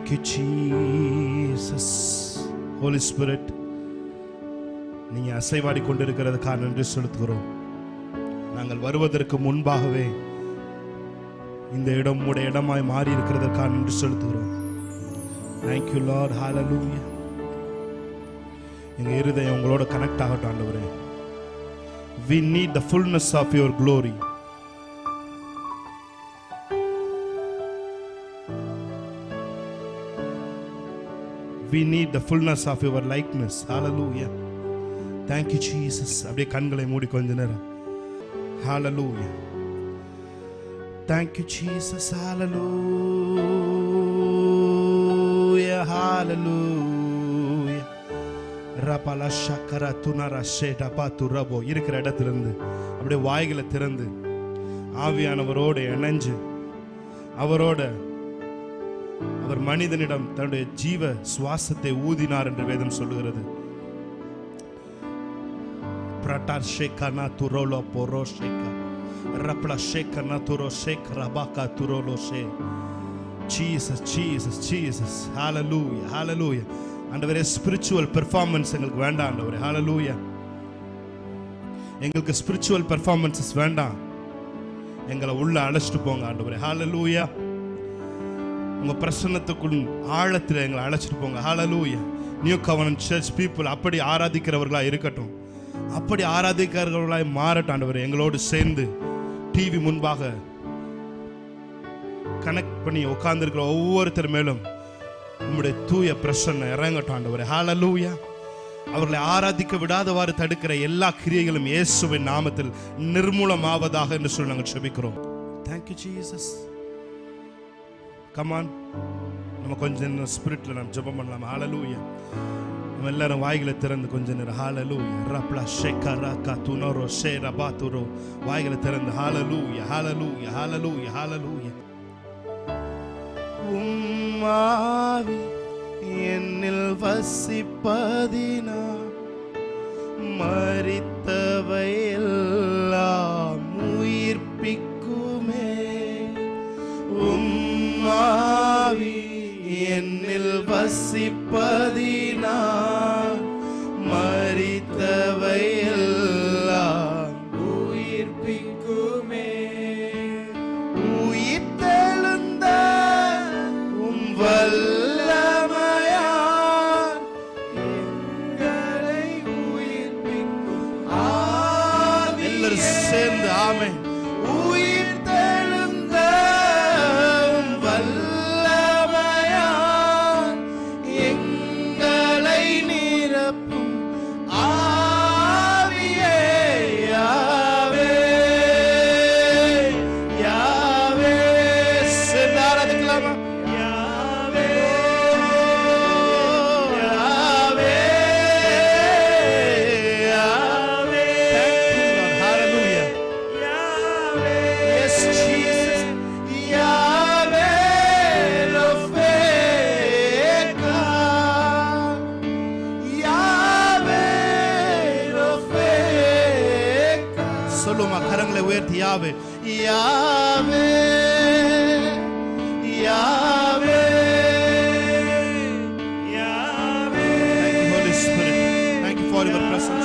Thank you Jesus. Holy Spirit, நீங்க அசைவாடி கொண்டிருக்கிறதுக்காக நன்றி செலுத்துகிறோம். நாங்கள் வருவதற்கு முன்பாகவே இந்த இடம் உம்முடைய இடமாய் மாறி இருக்கிறதற்காக நன்றி செலுத்துகிறோம். Thank you Lord. Hallelujah. எங்க இருதயம் உங்களோட கனெக்ட் ஆகட்டும் ஆண்டவரே. We need the fullness of your glory. We need the fullness of your likeness. Hallelujah. Thank you Jesus. அப்படியே கண்களை மூடி கொஞ்ச நேரம். Hallelujah. Thank you Jesus. Hallelujah. Hallelujah. Rapala shakara tunara sheda patu rabo. இருக்கிற இடத்திலிருந்து அப்படியே வாய்களை திறந்து ஆவியானவரோடு இணைஞ்சு அவர் மனிதனிடம் தன்னுடைய ஜீவ சுவாசத்தை ஊதினார் என்று வேதம் சொல்லுகிறது. பிரட்டார் ஷேகனா துரோலோ போரோ ஷேகா ரப்ளா ஷேகனா துரோ ஷேக் ரபாகா துரோலோ ஷே. Jesus Jesus Jesus. Hallelujah hallelujah. ஆண்டவரே, ஸ்பிரிச்சுவல் பெர்ஃபார்மன்ஸ் எங்களுக்கு வேண்டாம் ஆண்டவரே. ஹalleluya. எங்களுக்கு ஸ்பிரிச்சுவல் பெர்ஃபார்மன்ஸஸ் வேண்டாம். எங்களை உள்ள அழைச்சிட்டு போங்க ஆண்டவரே. ஹalleluya. உங்க பிரசன்னத்துக்குள் ஆழத்தில் எங்களை அழைச்சிட்டு போங்க. ஹalleluya. நியூ கவர்னன்ட் சர்ச் பீப்புள் அப்படி ஆராதிக்கிறவர்களா இருக்கட்டும், அப்படி ஆராதிக்கிறவர்களாய் மாறட்டும் ஆண்டவரே. எங்களோடு சேர்ந்து டிவி முன்பாக கனெக்ட் பண்ணி உட்கார்ந்துருக்கிற ஒவ்வொருத்தர் மேலும் உம்முடைய தூய பிரசன்னம் இறங்கட்டும் ஆண்டவரே. ஹalleluya. அவர்களை ஆராதிக்க விடாதவாறு தடுக்கிற எல்லா கிரியைகளும் இயேசுவின் நாமத்தில் நிர்மூலமாவதாக என்று சொல்லி நாங்கள் ஜெபிக்கிறோம். Thank you Jesus. Come on. நம்ம கொஞ்ச நேரம் ஸ்பிரிட்ல நம்ம ஜெபம் பண்ணலாம். ஹalleluya. நம்ம எல்லாரும் வாய்களை திறந்து கொஞ்ச நேரம் ஹalleluya ரப்லா ஷேகரா கதுனரோ ஷேரபாதுரோ வாய்களை திறந்து ஹalleluya ஹalleluya ஹalleluya ஹalleluya. உம்மாவி என்னில் வசிப்பதினா மரித்தவை எல்லாம் உயிர்ப்பிக்குமே. உம்மாவி என்னில் வசிப்பதினா மரித்தவை எல்லாம் உயிர்ப்பிக்குமே. உயிர்த்தெழுந்த உம் வல்லமையால் எங்களை உயிர்ப்பிக்கும் ஆவி. எல்லாரும் சேர்ந்து ஆமென். கரங்களை உயர்த்தி யாவே யாவே யாவே யாவே. Thank you Holy Spirit. Thank you for your presence.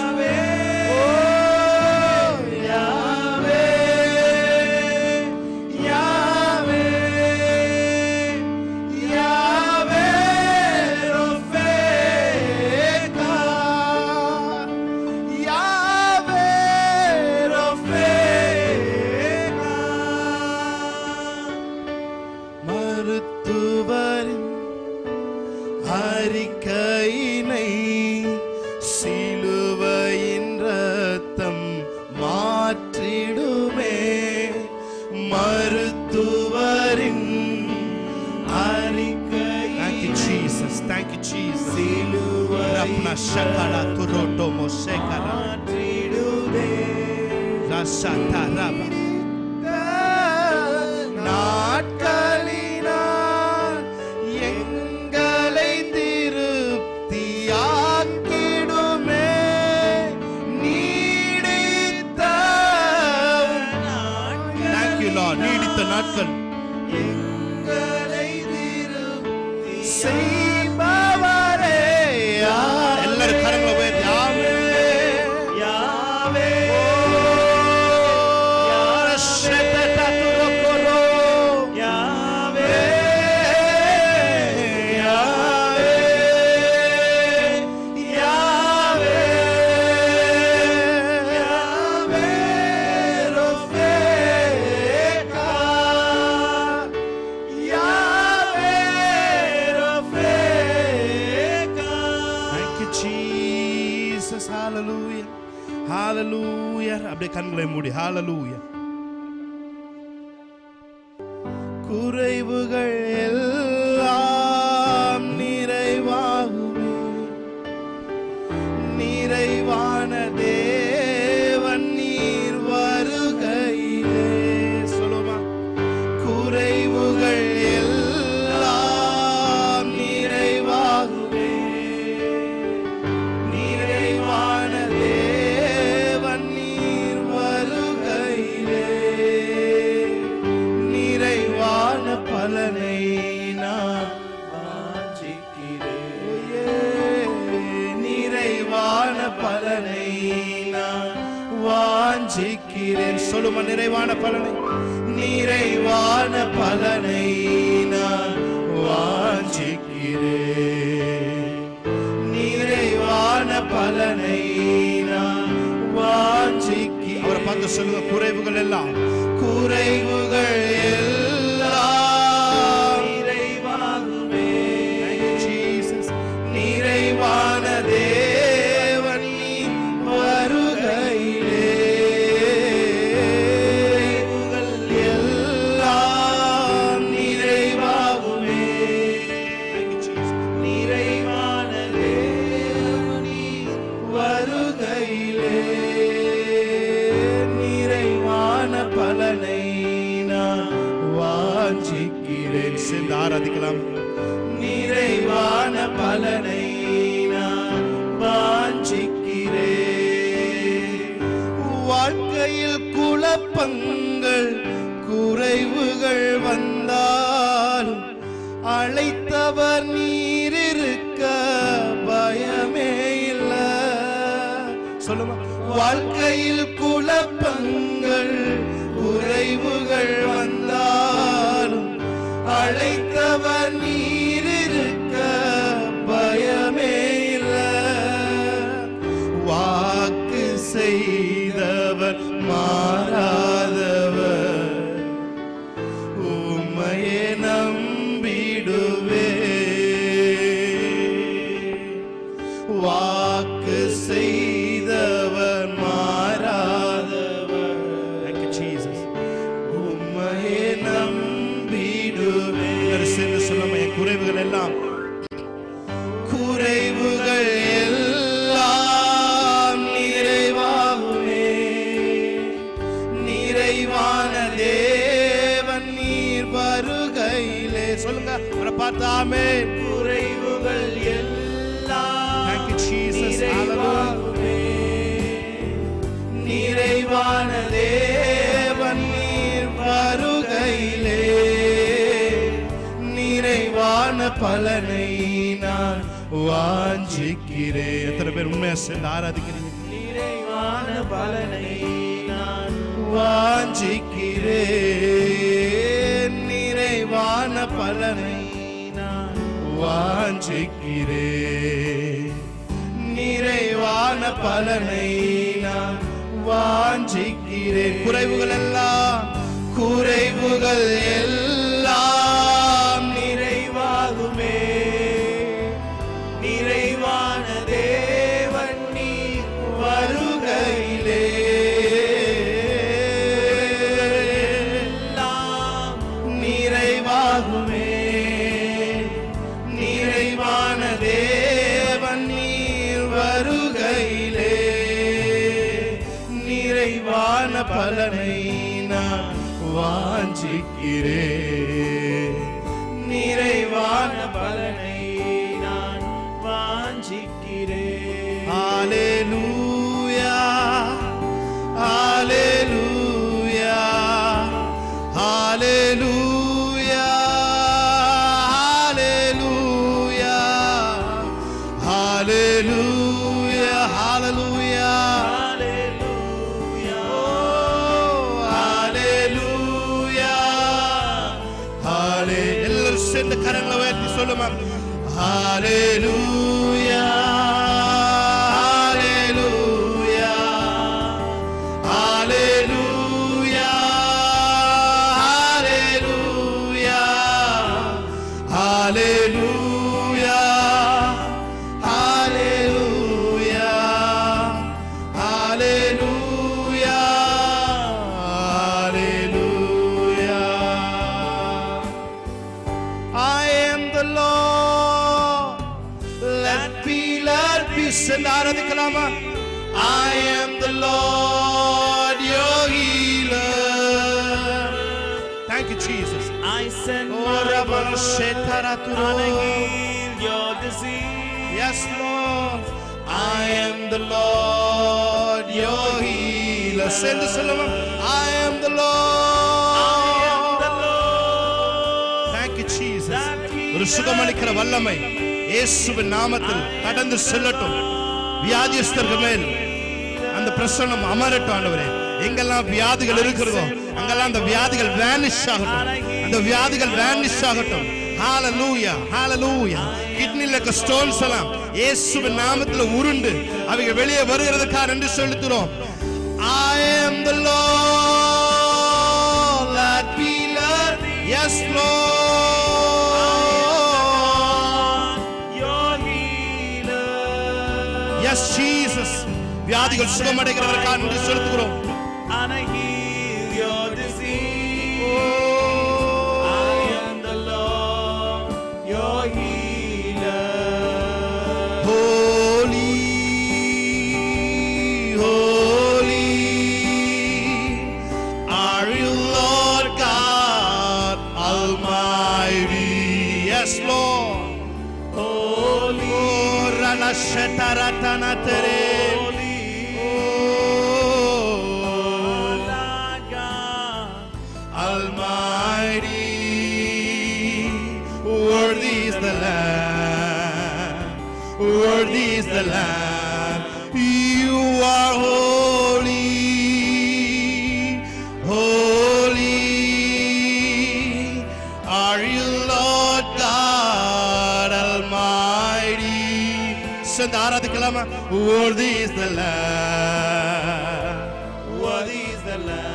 அறிக்கையினை சிலுவையின் ரத்தம் மாற்றிடுமே. மருத்துவரின் அறிக்கை. Thank you Jesus. Thank you Jesus. சிலுவையின் ஷகலா துரோட்டோ மோசேகலா மாற்றிடுமே. ரசதரபா நாட்களினால் எங்களை திருப்தியாக்கிடுமே. நீடித்த Thank you Lord. நீடித்த நாட்கள் எங்களை திருப்தி செய்பவரே. எல்லாரும் கரங்களை உயர்த்தி யாவே யாவே ஹalleluya. அப்படியே கண்களை மூடி ஹalleluya. குறைவுகள் எல்லாம் நிறைவாகுமே, நிறைவான தேவன் நீர் வருகையிலே. சொல்லுமா, குறைவுகள் எல்லாம் நிறைவாகுமே, நிறைவான தேவன் நீர் வருகையிலே. நிறைவான பலனை நான் வாஞ்சிக்கிறேன், நிறைவான பலனை நான் வாஞ்சிக்கிறேன். சொல்லுமா, நிறைவான பலனை, நிறைவான பலனை நான் வாஞ்சிக்கிறேன், நிறைவான பலனை நான் வாஞ்சிக்கிறேன். அவரை பார்த்து சொல்லுங்க, குறைவுகள் எல்லாம், குறைவுகள் எல்லாம் நிறைவாகுமே. ஜீசஸ், நிறைவான தேவன் நீர் வருகையிலே. குறைவுகள் எல்லாம் நிறைவாகுமே, நிறைவான தேவன் நீர் வருகையிலே. நிறைவான பலனை நான் வாஞ்சிக்கிறேன். சேர்ந்து ஆராதிக்கலாம். நிறைவான பலனை நான் வாஞ்சிக்கிறேன். வாழ்க்கையில் குழப்பங்கள் குறைவுகள் வந்தாலும் அழைத்தவர் நீர் இருக்க பயமே இல்லை. சொல்லுமா, வாழ்க்கையில் குழப்பங்கள் குறைவுகள் வந்தாலும் அழைத்தவர் நீர் இருக்க பயமே இல்லை. வாக்கு செய்தவர் மாறாதவர், உம்மையே நம்பிடுவே. வாக்கு செய்தவர் மாறாதவர், உம்மையே நம்பிடுவே. சேர்ந்து சொல்லுமா, என் குறைவுகள் எல்லாம், குறைவுகள் எல்லாம் நிறைவாகுமே, நிறைவான தேவன் நீர் வருகையிலே. சொல்லுங்க, அவரை பார்த்து ஆமென். குறைவுகள் எல்லாம், thank you Jesus, hallelujah. நிறைவான தேவன் நீர் வருகையிலே. நிறைவான பலனை நான் வாஞ்சிக்கிறேன். எத்தனை பேர் உண்மையா சேர்ந்து ஆராதிக்கிறீங்க? நிறைவான பலனை நான் வாஞ்சிக்கிறேன், நிறைவான பலனை நான் வாஞ்சிக்கிறேன், நிறைவான பலனை நான் வாஞ்சிக்கிறேன். குறைவுகள் எல்லாம், குறைவுகள் எல்லாம் நிறைவாகுமே, நிறைவான தேவன் நீர் வருகையிலே. எல்லாம் நிறைவாகுமே, நிறைவான தேவன் நீர் வருகையிலே. நிறைவான பலனை நான் வாஞ்சிக்கிறேன், நிறைவான பலனை நான் வாஞ்சிக்கிறேன். ஹalleluya, ஹalleluya, ஹalleluya, ஹalleluya. சொல்லுமா? ஹalleluya ஹalleluya ஹalleluya ஹalleluya ஹalleluya ஹalleluya ஹalleluya ஹalleluya. I am the Lord, let be சென்று ஆராதிக்கலாமா? I am the Lord your healer. Thank you Jesus. I send my word and heal your disease. Yes Lord, I am the Lord your healer. சென்று சொல்லுமா? I am the Lord. Thank you Jesus. ஒரு சுகமளிக்கிற வல்லமை இயேசுவின் நாமத்தில் கடந்து செல்லட்டும். வியாதியஸ்தர்கள் மேல் அந்த பிரசன்னம் அமரட்டும் ஆண்டவரே. எங்கெல்லாம் வியாதிகள் இருக்கிறதோ அங்கெல்லாம் அந்த வியாதிகள் வேனிஷ் ஆகட்டும். அந்த வியாதிகள் வேனிஷ் ஆகட்டும். ஹalleluya ஹalleluya. கிட்னில இருக்க ஸ்டோன்ஸ் எல்லாம் இயேசுவின் நாமத்தில் உருண்டு அவைகள் வெளியே வருகிறதுக்காக நன்றி செலுத்துறோம். I am the Lord, let me learn. Yes Lord. Yes Jesus. வியாதிகள் சுகமடைகிறதற்காக நன்றி செலுத்துகிறோம். And I heal your disease. I am the Lord your healer. Holy, holy are you Lord God Almighty. Yes Lord. Holy, Rana shetaratana tere. Worthy is the Lamb, worthy is the Lamb. You are holy, holy are you Lord God Almighty. சென்று ஆராதிக்கலாமா? Worthy is the Lamb, worthy is the Lamb.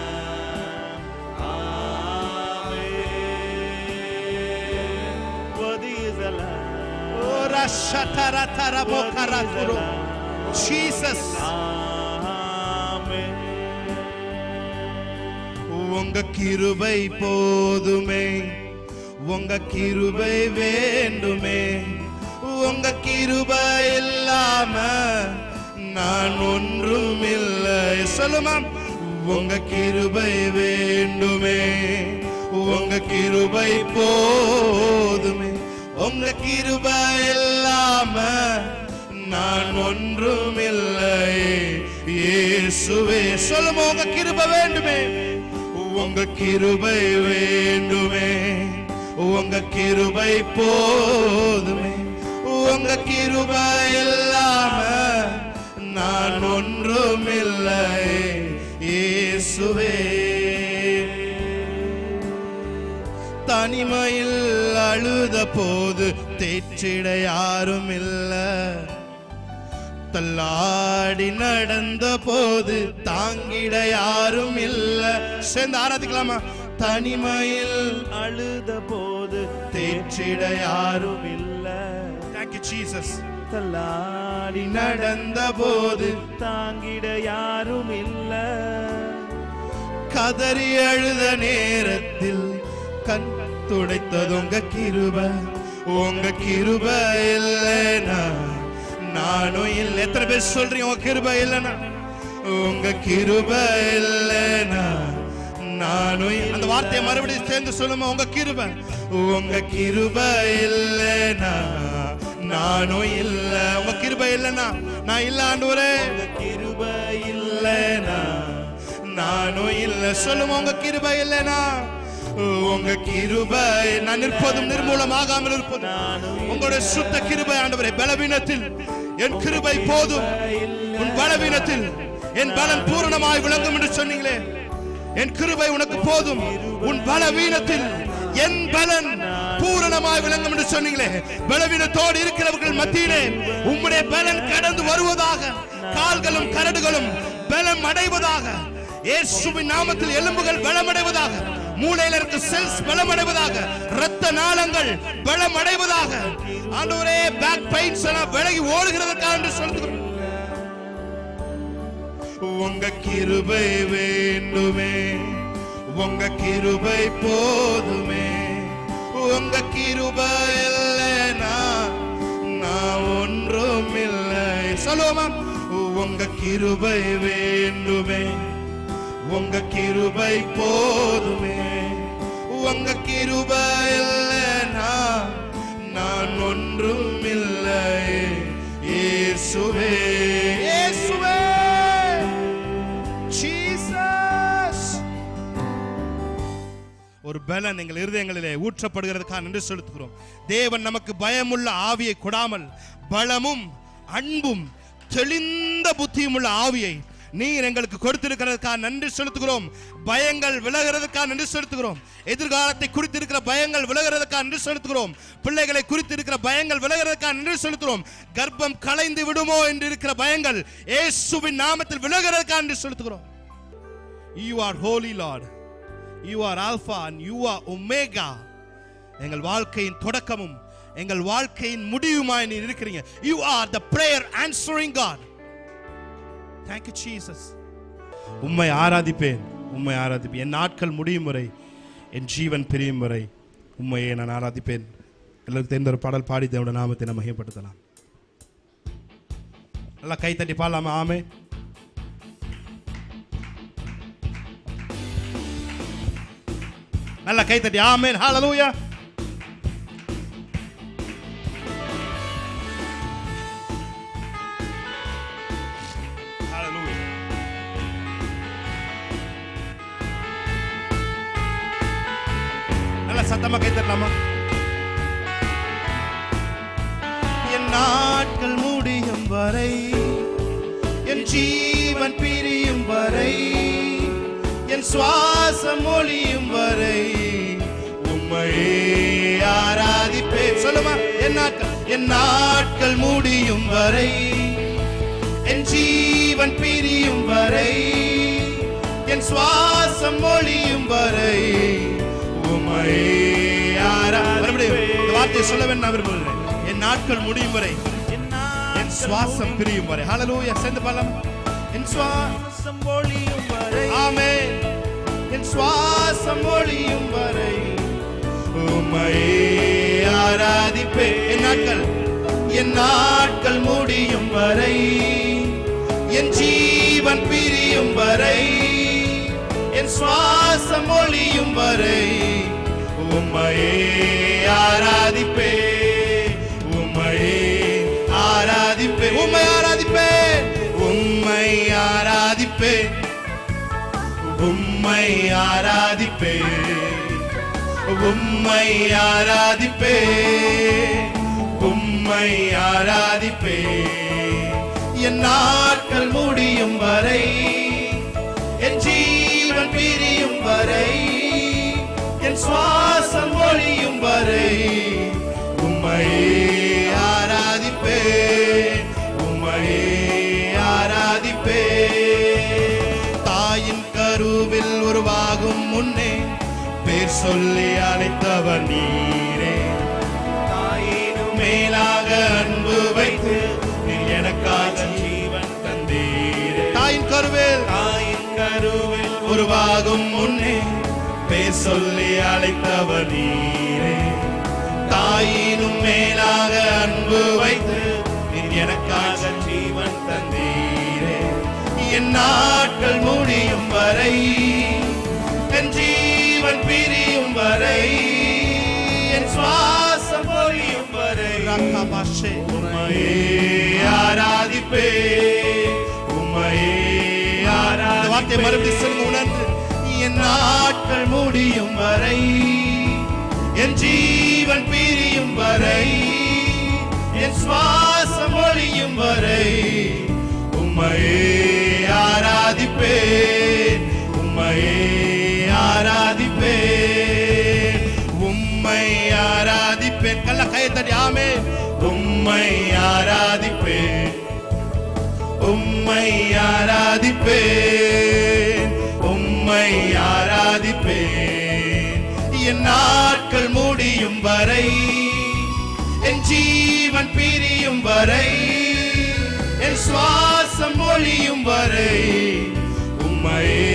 Jesus. உங்க கிருபை போதுமே, உங்க கிருபை வேண்டுமே, உங்க கிருபை இல்லாம நான் ஒன்றும் இல்லை. சொல்லுமா? உங்க கிருபை வேண்டுமே, உங்க கிருபை போதுமே, உங்க கிருபை இல்லாம நான் ஒன்றும் இல்லை இயேசுவே. சொல்லுமா? உங்க கிருபை வேண்டுமே, உங்க கிருபை வேண்டுமே, உங்க கிருபை போதுமே, உங்க கிருபை இல்லாம நான் ஒன்றும் இல்லை இயேசுவே. தனிமையில் அழுத போது தேற்றிட யாரும் இல்ல, தள்ளாடி நடந்த போது தாங்கிட யாரும் இல்ல. சேர்ந்து ஆராதிக்கலாமா? தனிமையில் அழுத போது தேற்றிட யாரும் இல்ல. Thank you Jesus. தள்ளாடி நடந்த போது தாங்கிட யாரும் இல்ல. கதறி அழுத நேரத்தில் கண் துடைத்தது உங்க கிருபை. உங்க கிருபை இல்லைனா நானும் இல்லை. எத்தனை பேர் சொல்றீங்க உங்க கிருபை இல்லைனா? உங்க கிருபை இல்லைனா நானும். அந்த வார்த்தையை மறுபடியும் சேர்ந்து சொல்லுமா? உங்க கிருபை, உங்க கிருபை இல்லைனா நானும் இல்லை. உங்க கிருபை இல்லைனா நான் இல்ல ஆண்டவரே. உங்க கிருபை இல்லைனா நானும் இல்லை. சொல்லுமா? உங்க கிருபை இல்லைனா உங்க கிருபை நான் நிற்பதும் நிர்மூலமாகாமல் இருப்பதும் உங்களுடைய சுத்த கிருபை ஆண்டவரே. பலவீனத்தில் என் கிருபை போதும், உன் பலவீனத்தில் என் பலன் பூரணமாய் விளங்கும் என்று சொன்னீங்களே. என் கிருபை உனக்கு போதும், உன் பலவீனத்தில் என் பலன் பூரணமாய் விளங்கும் என்று சொன்னீங்களே. பலவீனத்தோடு இருக்கிறவர்கள் மத்தியிலே உம்முடைய பலன் கடந்து வருவதாக. கால்களும் கரடுகளும் பலம் அடைவதாக. இயேசுவின் நாமத்தில் எலும்புகள் பலம் அடைவதாக. மூளையில இருக்க செல்ஸ் பலம் அடைவதாக. இரத்த நாளங்கள் பலம் அடைவதாக. ஆண்டவரே, பேக் பெயின்ஸ் எல்லாம் விலகி ஓடுகிறதற்காக என்று சொல்லுகிறோம். உங்க கிருபை வேண்டுமே, உங்க கிருபை போதுமே. உங்க கிருபை இல்லைனா நான் ஒன்றும் இல்லை. சொல்லுவோமா? உங்க கிருபை வேண்டுமே, உங்க கிருபை போதுமே. உங்க கிருபை இல்லைனா நான் ஒன்றும் இல்லை. இயேசுவே, இயேசுவே, ஜீசஸ். ஒரு பலன் எங்கள் இருதயங்களிலே ஊற்றப்படுகிறதுக்காக நன்றி செலுத்துகிறோம். தேவன் நமக்கு பயமுள்ள ஆவியை கொடாமல் பலமும் அன்பும் தெளிந்த புத்தியும் உள்ள ஆவியை நீர் எங்களுக்கு கொடுத்திருக்கிறதுக்காக நன்றி செலுத்துகிறோம். பயங்கள் விலகிறதுக்காக நன்றி செலுத்துகிறோம். எதிர்காலத்தை குறித்திருக்கிற பயங்கள் விலகிறதுக்காக நன்றி செலுத்துகிறோம். பிள்ளைகளை குறித்திருக்கிற பயங்கள் விலகிறதுக்காக நன்றி செலுத்துகிறோம். கர்ப்பம் கலைந்து விடுமோ என்று இருக்கிற பயங்கள் இயேசுவின் நாமத்தில் விலகிறதுக்காக நன்றி செலுத்துகிறோம். You are holy Lord. You are Alpha and you are Omega. எங்கள் வாழ்க்கையின் தொடக்கமும் எங்கள் வாழ்க்கையின் முடிவுமாய் நீர் இருக்கிறீங்க. You are the prayer answering God. Thank you Jesus. உம்மை ஆராதிப்பேன், உம்மை ஆராதிப்பேன். என் நாட்கள் முடியும் வரை, என் ஜீவன் பிரியும் வரை உம்மையே நான் ஆராதிப்பேன். எல்லாருக்கும் தெரிந்த ஒரு பாடல் பாடி தேவனுடைய நாமத்தை நாம் மகிமைப்படுத்தலாம். நல்லா கை தட்டி பாடலாமா? ஆமே. நல்லா கை தட்டி ஆமென். ஹalleluya. சத்தமா கை தட்டலாமா? என் நாட்கள் முடியும் வரை, என் ஜீவன் பிரியும் வரை, என் சுவாசம் ஒளியும் வரை உம்மையே ஆராதிப்பேன். சொல்லுமா? என் நாட்கள் முடியும் வரை, என் ஜீவன் பிரியும் வரை, என் சுவாசம் ஒளியும் வரை வார்த்தையை சொல்ல வேண்டும் விரும்புகிறேன். என் நாட்கள் முடியும் வரை, என் சுவாசம் பிரியும் வரை. ஹalleluya. சேர்ந்து பாடலாம். என் சுவாசம் ஒளியும் வரை, ஆமென். என் சுவாசம் ஒளியும் வரை உம்மையே ஆராதிப்பேன். என் நாட்கள் முடியும் வரை, என் ஜீவன் பிரியும் வரை, என் சுவாசம் ஒளியும் வரை உம்மையே ஆராதிப்பேன். உம்மையே ஆராதிப்பேன். உம்மை ஆராதிப்பேன். உம்மை ஆராதிப்பேன். உம்மை ஆராதிப்பேன். உம்மை ஆராதிப்பேன். உம்மை ஆராதிப்பேன். என் நாட்கள் முடியும் வரை, என் ஜீவன் பிரியும் வரை, என் சுவாசம் ஒளியும் வரை உம்மையே ஆராதிப்பேன். உம்மையே ஆராதிப்பேன். தாயின் கருவில் உருவாகும் முன்னே பேர் சொல்லி அழைத்தவர் நீரே. தாயினும் மேலாக அன்பு வைத்து நீர் எனக்காக ஜீவன் தந்தீரே. தாயின் கருவில் உருவாகும் முன்னே பேர் சொல்லி அழைத்தவர் நீரே. தாயினும் மேலாக அன்பு வைத்து நீர் எனக்காக ஜீவன் தந்தீரே. என் நாட்கள் முடியும் வரை, என் ஜீவன் பிரியும் வரை, என் சுவாசம் ஒளியும் வரை உம்மையே ஆராதிப்பேன். உம்மையே ஆராதிப்பேன். வார்த்தை மறுபடியும் சொல்லுங்க உணர்ந்து. என் நாட்கள் முடியும் வரை, என் ஜீவன் பிரியும் வரை, என் சுவாசம் ஒளியும் வரை உம்மையே ஆராதிப்பேன். உம்மையே ஆராதிப்பேன். உம்மை ஆராதிப்பேன், உம்மை ஆராதிப்பேன், உம்மை ஆராதிப்பேன். என் நாட்கள் முடியும் வரை, என் ஜீவன் பிரியும் வரை, என் சுவாசம் ஒழியும் வரை உம்மையே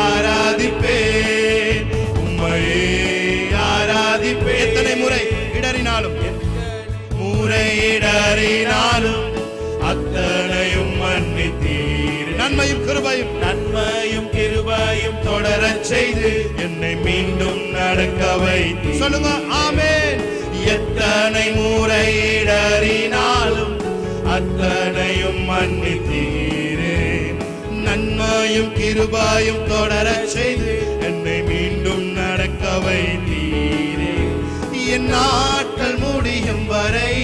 ஆராதிப்பேன், உம்மையே ஆராதிப்பேன். எத்தனை முறை இடறினாலும், முறையிடறினாலும் அத்தனையும் மன்னித்தீர். நன்மையும் கிருபையும், நன்மையும் கிருபையும் தொடரச் செய்து என்னை மீண்டும் நடக்க வைத்தீர். சொல்லுங்க ஆமென். எத்தனை முறையிடறினாலும் அத்தனையும் மன்னித்தீரே. நன்மையும் கிருபையும் தொடரச் செய்து என்னை மீண்டும் நடக்க வைத்தீரே. என் நாட்கள் முடியும் வரை,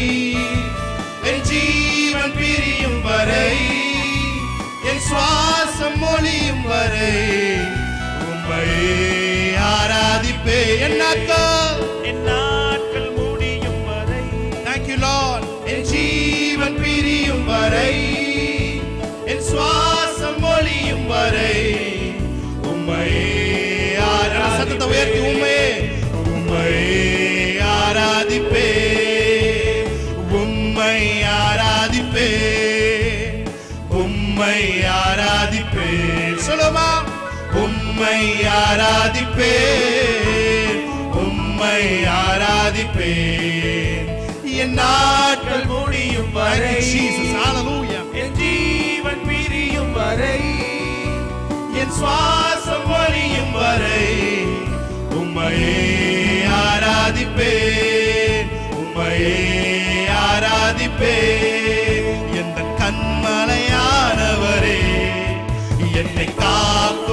என் ஜீவன் பிரியும் வரை, என் சுவாசம் ஒழியும் வரை உம்மையே ஆராதிப்பேன். என் நாட்கள் முடியும் வரை, thank you Lord, என் ஜீவன் பிரியும் வரை, என் சுவாசம் ஒழியும் வரை உம்மையே ஆராதிப்பேன். சத்தத்தை உயர்த்தி உம்மையே, உம்மையே ஆராதிப்பேன், உம்மை ஆராதிப்பேன், உம்மை ஆராதிப்பேன். சொல்லுமா, உம்மை ஆராதிப்பேன், உம்மை ஆராதிப்பேன். என் நாட்கள் முடியும் வரை, என் ஜீவன் பிரியும் வரை, என் சுவாசம் ஒழியும் வரை உம்மையே ஆராதிப்பேன், உம்மையே ஆராதிப்பேன். என் கண்மலையானவரே, என்னை காக்க